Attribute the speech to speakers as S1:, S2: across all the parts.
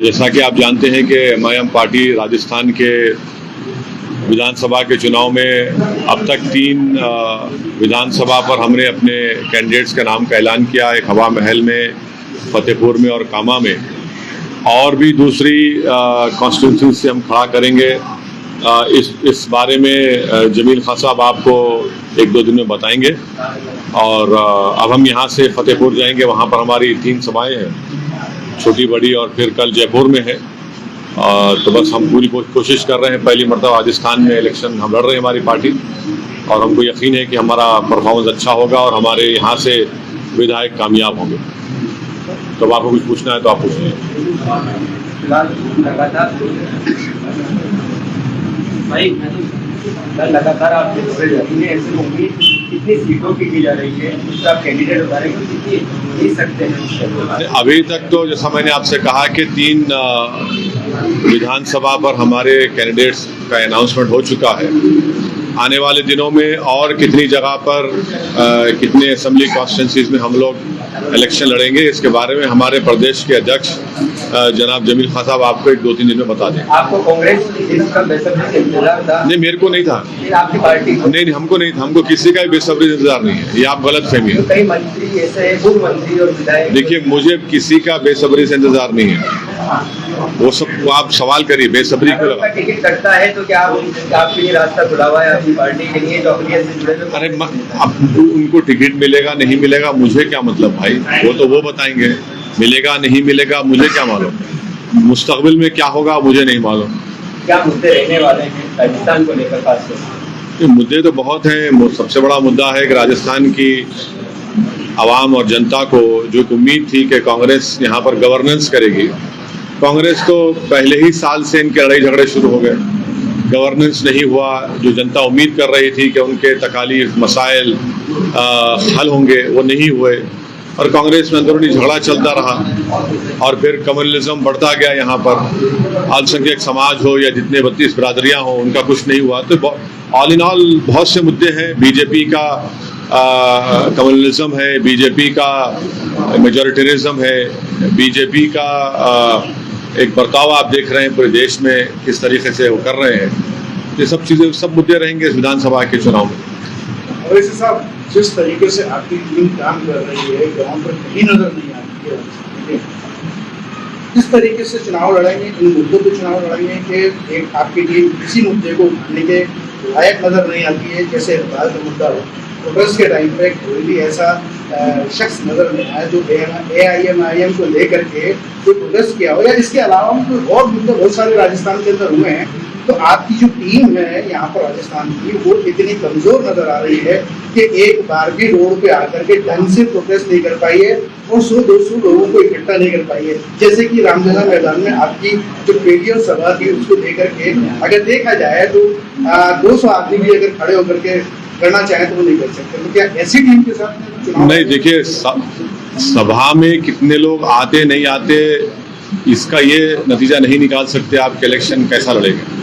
S1: जैसा कि आप जानते हैं कि एमआईएम पार्टी राजस्थान के विधानसभा के चुनाव में अब तक 3 विधानसभा पर हमने अपने कैंडिडेट्स का नाम का ऐलान किया है। हवा महल में, फतेहपुर में और कामा में, और भी दूसरी कॉन्स्टिट्यूंसी से हम खड़ा करेंगे। इस बारे में जमील खान साहब आपको 1-2 दिन में बताएंगे। और अब हम यहाँ से फतेहपुर जाएंगे, वहाँ पर हमारी 3 सभाएं हैं, छोटी बड़ी, और फिर कल जयपुर में है। तो बस हम पूरी कोशिश कर रहे हैं। पहली मरतबा राजस्थान में इलेक्शन हम लड़ रहे हैं हमारी पार्टी, और हमको यकीन है कि हमारा परफॉर्मेंस अच्छा होगा और हमारे यहाँ से विधायक कामयाब होंगे। तो अब आपको कुछ पूछना है तो आप पूछ लीजिए।
S2: लगातार आप ऐसे उम्मीद कितनी सीटों की जा रही है, उसका कैंडिडेट बता रहे हैं कितनी जीत सकते हैं?
S1: अभी तक तो जैसा मैंने आपसे कहा कि 3 विधानसभा पर हमारे कैंडिडेट्स का अनाउंसमेंट हो चुका है। आने वाले दिनों में और कितनी जगह पर कितने असेंबली कॉन्स्टिट्यूंसीज में हम लोग इलेक्शन लड़ेंगे, इसके बारे में हमारे प्रदेश के अध्यक्ष जनाब जमील खान साहब आपको 1-2-3 दिन में बता दें।
S2: आपको कांग्रेस इसका बेसब्री से इंतजार था?
S1: नहीं, मेरे को नहीं था।
S2: आपकी पार्टी को?
S1: नहीं, हमको नहीं था। हमको किसी का भी बेसब्री इंतजार नहीं है। ये आप गलत फहमी है।
S2: कई मंत्री ऐसे हैं, पूर्व मंत्री और विधायक।
S1: देखिए, मुझे किसी का बेसब्री से इंतजार नहीं है। वो सब आप सवाल करिए, बेसब्री क्यों लगा?
S2: टिकट कटता है तो क्या आपके लिए रास्ता खुला हुआ है आपकी पार्टी के लिए जो अपनी से जुड़े हुए?
S1: अरे अब उनको टिकट मिलेगा नहीं मिलेगा मुझे क्या मतलब भाई, वो बताएंगे। मिलेगा नहीं मिलेगा मुझे क्या मालूम, मुस्तकबिल में क्या होगा मुझे नहीं मालूम।
S2: क्या मुद्दे रहने वाले हैं राजस्थान को लेकर खासकर?
S1: मुद्दे तो बहुत हैं। सबसे बड़ा मुद्दा है कि राजस्थान की आवाम और जनता को जो उम्मीद थी कि कांग्रेस यहाँ पर गवर्नेंस करेगी, कांग्रेस तो पहले ही साल से इनके लड़ाई झगड़े शुरू हो गए। गवर्नेंस नहीं हुआ। जो जनता उम्मीद कर रही थी कि उनके तकालीफ मसाइल हल होंगे, वो नहीं हुए, और कांग्रेस में अंदरूनी झगड़ा चलता रहा। और फिर कम्युनलिज्म बढ़ता गया। यहाँ पर अल्पसंख्यक समाज हो या जितने 32 बिरादरियाँ हों, उनका कुछ नहीं हुआ। तो ऑल इन ऑल बहुत से मुद्दे हैं। बीजेपी का कम्युनलिज्म है, बीजेपी का मेजॉरिटेरिज्म है, बीजेपी का एक बर्ताव आप देख रहे हैं पूरे देश में किस तरीके से वो कर रहे हैं। ये सब चीज़ें, सब मुद्दे रहेंगे इस विधानसभा के चुनाव में।
S3: वैसे साहब, जिस तरीके से आपकी टीम काम कर रही है, गांव पर कहीं नजर नहीं आती है, किस तरीके से चुनाव लड़ाएंगे, इन मुद्दों पे चुनाव लड़ाएंगे कि एक आपकी टीम किसी मुद्दे को उठाने के लायक नजर नहीं आती है? जैसे इकबाल का मुद्दा हो, प्रोटेस्ट के टाइम पे कोई भी ऐसा शख्स नजर नहीं आया जो AIM को लेकर के जो प्रोटेस्ट किया हो, या इसके अलावा कोई और मुद्दे बहुत सारे राजस्थान के अंदर हुए हैं। तो आपकी जो टीम है यहाँ पर राजस्थान की, वो इतनी कमजोर नजर आ रही है कि एक बार भी रोड पे आकर के ढंग से प्रोटेस्ट नहीं कर पाई है और 100-200 लोगों को इकट्ठा नहीं कर पाई है। जैसे कि रामलीला मैदान में आपकी जो पेटियों सभा थी, उसको लेकर के अगर देखा जाए तो 200 आदमी भी अगर खड़े होकर के करना चाहे तो वो नहीं कर सकते। तो क्या ऐसी टीम के साथ चुनाव?
S1: नहीं, देखिए, सभा में कितने लोग आते नहीं आते, इसका ये नतीजा नहीं निकाल सकते आप कि इलेक्शन कैसा लड़ेगा।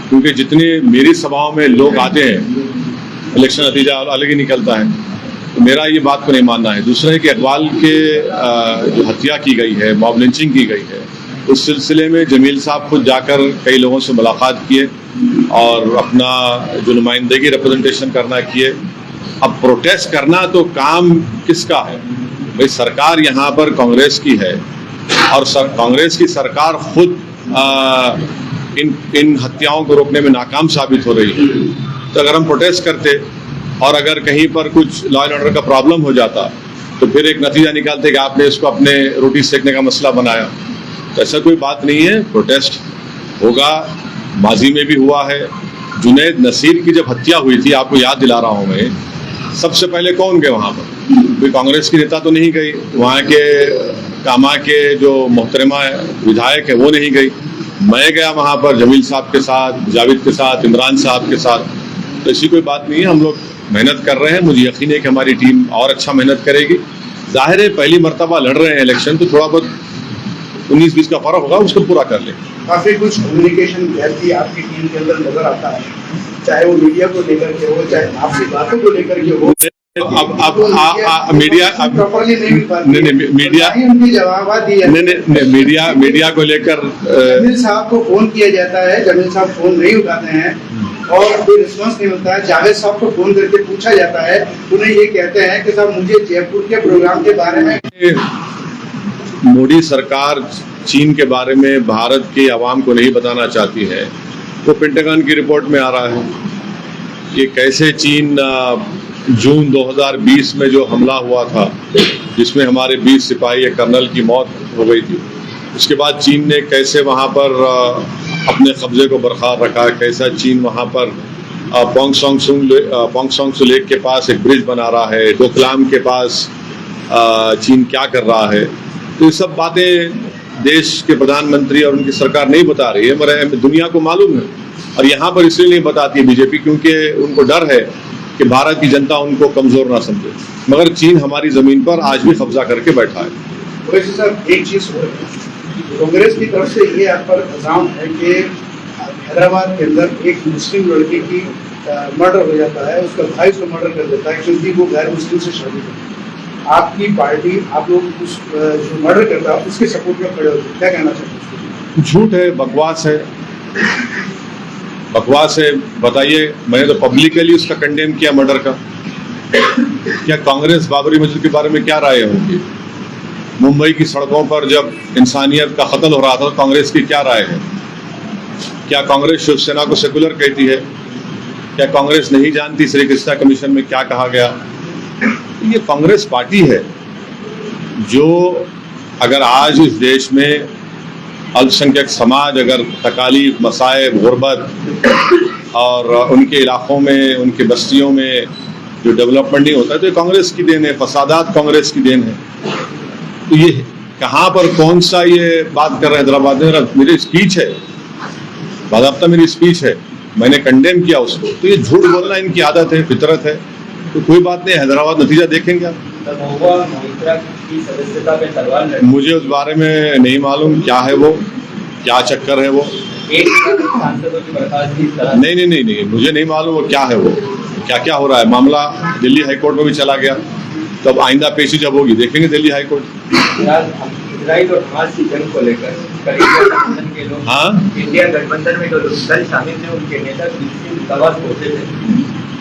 S1: क्योंकि जितने मेरी सभाओं में लोग आते हैं, इलेक्शन नतीजा अलग ही निकलता है। तो मेरा ये बात को नहीं मानना है। दूसरा है कि इकबाल के जो हत्या की गई है, मॉब लिंचिंग की गई है, उस सिलसिले में जमील साहब खुद जाकर कई लोगों से मुलाकात किए और अपना जो नुमाइंदगी रिप्रेजेंटेशन करना किए। अब प्रोटेस्ट करना तो काम किसका है भाई? सरकार यहाँ पर कांग्रेस की है, और कांग्रेस की सरकार खुद इन हत्याओं को रोकने में नाकाम साबित हो रही है। तो अगर हम प्रोटेस्ट करते और अगर कहीं पर कुछ लॉ एंड ऑर्डर का प्रॉब्लम हो जाता, तो फिर एक नतीजा निकालते कि आपने इसको अपने रोटी सेकने का मसला बनाया। तो ऐसा कोई बात नहीं है। प्रोटेस्ट होगा, माजी में भी हुआ है। जुनैद नसीर की जब हत्या हुई थी, आपको याद दिला रहा हूँ मैं, सबसे पहले कौन गए वहाँ पर? कोई कांग्रेस की नेता तो नहीं गई। वहाँ के कामा के जो मोहतरमा विधायक है वो नहीं गई। मैं गया वहाँ पर जमील साहब के साथ, जावेद के साथ, इमरान साहब के साथ। तो ऐसी कोई बात नहीं है। हम लोग मेहनत कर रहे हैं। मुझे यकीन है कि हमारी टीम और अच्छा मेहनत करेगी। जाहिर है, पहली मरतबा लड़ रहे हैं इलेक्शन, तो थोड़ा बहुत 19-20 का फर्क होगा, उसको पूरा कर ले।
S3: काफी कुछ कम्युनिकेशन गैप भी आपकी टीम के अंदर नजर आता है, चाहे वो मीडिया को लेकर के हो, चाहे आपसी बातों को लेकर के हो।
S1: अब मीडिया
S3: प्रॉपर्ली नहीं मिल पाती है।
S1: नहीं, मीडिया
S3: तो ना ही उनकी जवाब दिया
S1: नहीं, मीडिया को लेकर
S3: जमील साहब को फोन किया जाता है, जमील साहब फोन नहीं उठाते हैं और कोई रिस्पॉन्स नहीं होता है। जावेद साहब को फोन करके पूछा जाता है, उन्हें ये कहते हैं कि साहब मुझे जयपुर के प्रोग्राम के बारे में।
S1: मोदी सरकार चीन के बारे में भारत की आवाम को नहीं बताना चाहती है। वो पेंटागन की रिपोर्ट में आ रहा है कि कैसे चीन जून 2020 में जो हमला हुआ था जिसमें हमारे 20 सिपाही या कर्नल की मौत हो गई थी, उसके बाद चीन ने कैसे वहाँ पर अपने कब्जे को बरकरार रखा, कैसा चीन वहाँ पर पोंगसोंग लेक के पास एक ब्रिज बना रहा है, डोकलाम के पास चीन क्या कर रहा है। तो ये सब बातें देश के प्रधानमंत्री और उनकी सरकार नहीं बता रही है, मगर दुनिया को मालूम है। और यहाँ पर इसलिए नहीं बताती है बीजेपी क्योंकि उनको डर है कि भारत की जनता उनको कमजोर ना समझे। मगर चीन हमारी जमीन पर आज भी कब्जा करके बैठा है।
S3: वैसे सर एक चीज हो रही है, कांग्रेस की तरफ से ये आप पर इल्जाम है कि हैदराबाद के अंदर एक मुस्लिम लड़की की मर्डर हो जाता है, उसका भाई उसको मर्डर कर देता है क्योंकि वो गैर मुस्लिम से शादी करती है। आपकी पार्टी, आप लोग उस जो मर्डर करता है उसके सपोर्ट में खड़े होते, क्या कहना चाहते हैं?
S1: झूठ है, बकवास है, बकवास है। बताइए, मैंने तो पब्लिकली उसका कंडेम किया मर्डर का। क्या कांग्रेस बाबरी मस्जिद के बारे में क्या राय है उनकी? मुंबई की सड़कों पर जब इंसानियत का कत्ल हो रहा था तो कांग्रेस की क्या राय है? क्या कांग्रेस शिवसेना को सेकुलर कहती है? क्या कांग्रेस नहीं जानती श्री कृष्णा कमीशन में क्या कहा गया? ये कांग्रेस पार्टी है जो अगर आज इस देश में अल्पसंख्यक समाज अगर तकालीफ, मसाइब, गुर्बत और उनके इलाकों में, उनके बस्तियों में जो डेवलपमेंट नहीं होता है तो ये कांग्रेस की देन है, फसादात कांग्रेस की देन है। तो ये कहाँ पर कौन सा ये बात कर रहे हैं हैदराबाद में? मेरी स्पीच है, बाकायदा मेरी स्पीच है, मैंने कंडेम किया उसको। तो ये झूठ बोलना इनकी आदत है, फितरत है। तो कोई बात नहीं, हैदराबाद नतीजा देखेंगे आप। मुझे उस बारे में नहीं मालूम क्या है वो, क्या चक्कर है वो। नहीं, मुझे नहीं मालूम वो क्या है, वो क्या क्या हो रहा है। मामला दिल्ली हाईकोर्ट में भी चला गया, तब आइंदा पेशी जब होगी देखेंगे दिल्ली हाईकोर्ट।
S2: इजराइल और हमास की जंग को लेकर गठबंधन के लोग,
S1: हाँ,
S2: इंडिया गठबंधन में जो दल शामिल थे उनके नेता दबाव होते थे।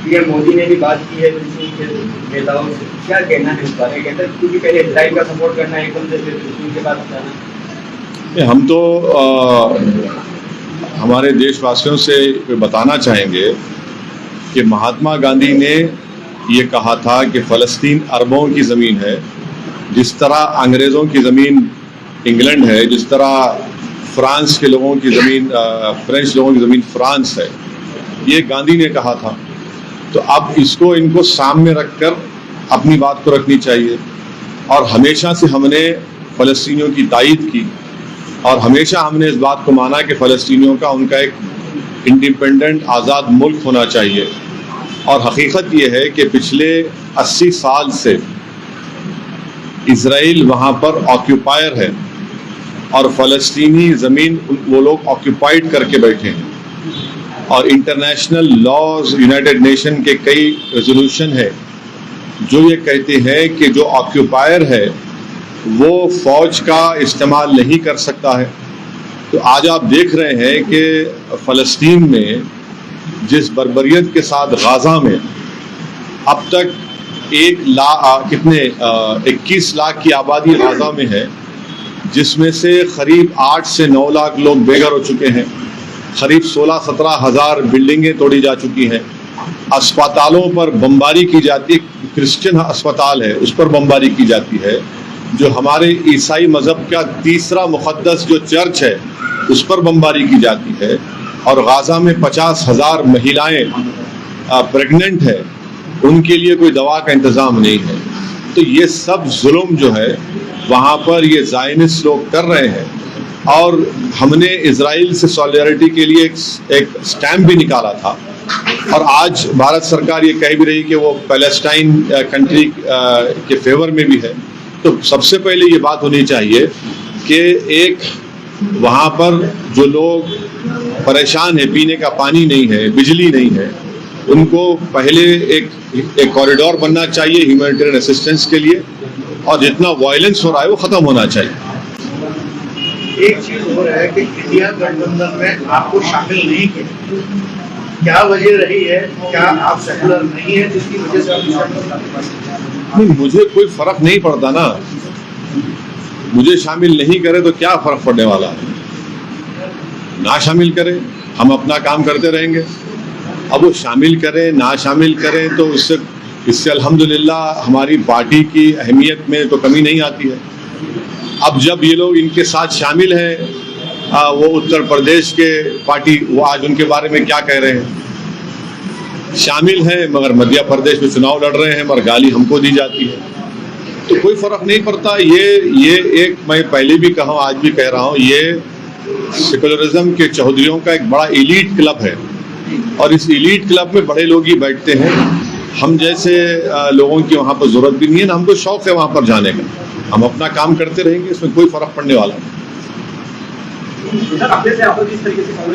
S2: पीएम मोदी ने भी बात की है के नेताओं से, क्या कहना है इस बारे में? क्योंकि पहले इजराइल का सपोर्ट करना है, एकदम से फिर के बाद बताना।
S1: हम तो हमारे देशवासियों से बताना चाहेंगे कि महात्मा गांधी ने ये कहा था कि फ़लस्तीन अरबों की ज़मीन है, जिस तरह अंग्रेज़ों की ज़मीन इंग्लैंड है, जिस तरह फ्रांस के लोगों की ज़मीन, फ्रेंच लोगों की ज़मीन फ्रांस है। ये गांधी ने कहा था। तो अब इसको इनको सामने रखकर अपनी बात को रखनी चाहिए। और हमेशा से हमने फ़लस्तीनियों की तायीद की और हमेशा हमने इस बात को माना कि फ़लस्तीनियों का उनका एक इंडिपेंडेंट आज़ाद मुल्क होना चाहिए। और हकीकत ये है कि पिछले 80 साल से इज़राइल वहाँ पर ऑक्यूपायर है और फ़लस्तीनी ज़मीन वो लोग ऑक्यूपाइड करके बैठे हैं। और इंटरनेशनल लॉज, यूनाइटेड नेशन के कई रेजोल्यूशन है जो ये कहते हैं कि जो ऑक्यूपायर है वो फ़ौज का इस्तेमाल नहीं कर सकता है। तो आज आप देख रहे हैं कि फ़लस्तीन में जिस बर्बरियत के साथ गाज़ा में अब तक 21 लाख की आबादी गाज़ा में है, जिसमें से करीब 8 से 9 लाख लोग बेघर हो चुके हैं। करीब 16-17 हज़ार बिल्डिंगें तोड़ी जा चुकी हैं। अस्पतालों पर बमबारी की जाती है, क्रिश्चियन अस्पताल है उस पर बमबारी की जाती है। जो हमारे ईसाई मज़हब का तीसरा मुक़द्दस जो चर्च है उस पर बमबारी की जाती है। और गाज़ा में 50,000 महिलाएं प्रेग्नेंट है, उनके लिए कोई दवा का इंतज़ाम नहीं है। तो ये सब जुल्म जो है वहाँ पर ये ज़ायनिस्ट लोग कर रहे हैं। और हमने इजराइल से सॉलिडारिटी के लिए एक स्टैम्प भी निकाला था। और आज भारत सरकार ये कह भी रही कि वो पैलेस्टाइन कंट्री के फेवर में भी है। तो सबसे पहले ये बात होनी चाहिए कि एक वहाँ पर जो लोग परेशान है, पीने का पानी नहीं है, बिजली नहीं है, उनको पहले एक कॉरिडोर बनना चाहिए ह्यूमैनिटेरियन असिस्टेंस के लिए, और जितना वायलेंस हो रहा है वो खत्म होना चाहिए।
S3: एक चीज और है कि इंडिया गठबंधन में आपको शामिल नहीं किया, क्या वजह रही है? क्या आप सेकुलर नहीं है जिसकी वजह से आप शामिल?
S1: नहीं, मुझे कोई फर्क नहीं पड़ता ना, मुझे शामिल नहीं करे तो क्या फर्क पड़ने वाला है, ना शामिल करें, हम अपना काम करते रहेंगे। अब वो शामिल करें ना शामिल करें तो इससे अल्हम्दुलिल्लाह हमारी पार्टी की अहमियत में तो कमी नहीं आती है। अब जब ये लोग इनके साथ शामिल हैं, वो उत्तर प्रदेश के पार्टी, वो आज उनके बारे में क्या कह रहे हैं, शामिल हैं मगर मध्य प्रदेश में चुनाव लड़ रहे हैं, मगर गाली हमको दी जाती है, तो कोई फर्क नहीं पड़ता। ये एक, मैं पहले भी कहा हूँ आज भी कह रहा हूँ, ये सेकुलरिज्म के चौधरियों का एक बड़ा एलीट क्लब है, और इस एलीट क्लब में बड़े लोग ही बैठते हैं। हम जैसे लोगों की वहाँ पर जरूरत भी नहीं है ना, हमको शौक है वहाँ पर जाने का, हम अपना काम करते रहेंगे, इसमें कोई फर्क पड़ने वाला नहीं।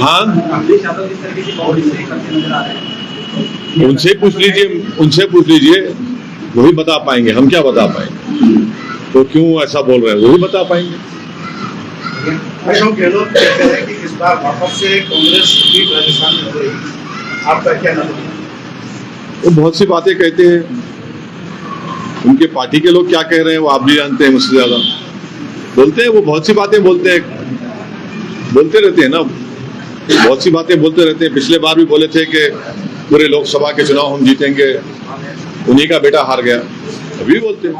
S1: हाँ, उनसे पूछ लीजिए, वही बता पाएंगे, हम क्या बता पाएंगे, तो क्यों ऐसा बोल रहे हैं, वही बता पाएंगे।
S3: अशोक गहलोत कहते हैं कि इस बार वापस से कांग्रेस भी राजस्थान में हो रही है, आपका क्या नाम है?
S1: वो बहुत सी बातें कहते हैं, उनके पार्टी के लोग क्या कह रहे हैं वो आप भी जानते हैं मुझसे ज्यादा। बोलते हैं वो, बहुत सी बातें बोलते रहते हैं ना, बहुत सी बातें बोलते रहते हैं। पिछले बार भी बोले थे कि पूरे लोकसभा के चुनाव हम जीतेंगे, उन्हीं का बेटा हार गया, अभी बोलते हैं।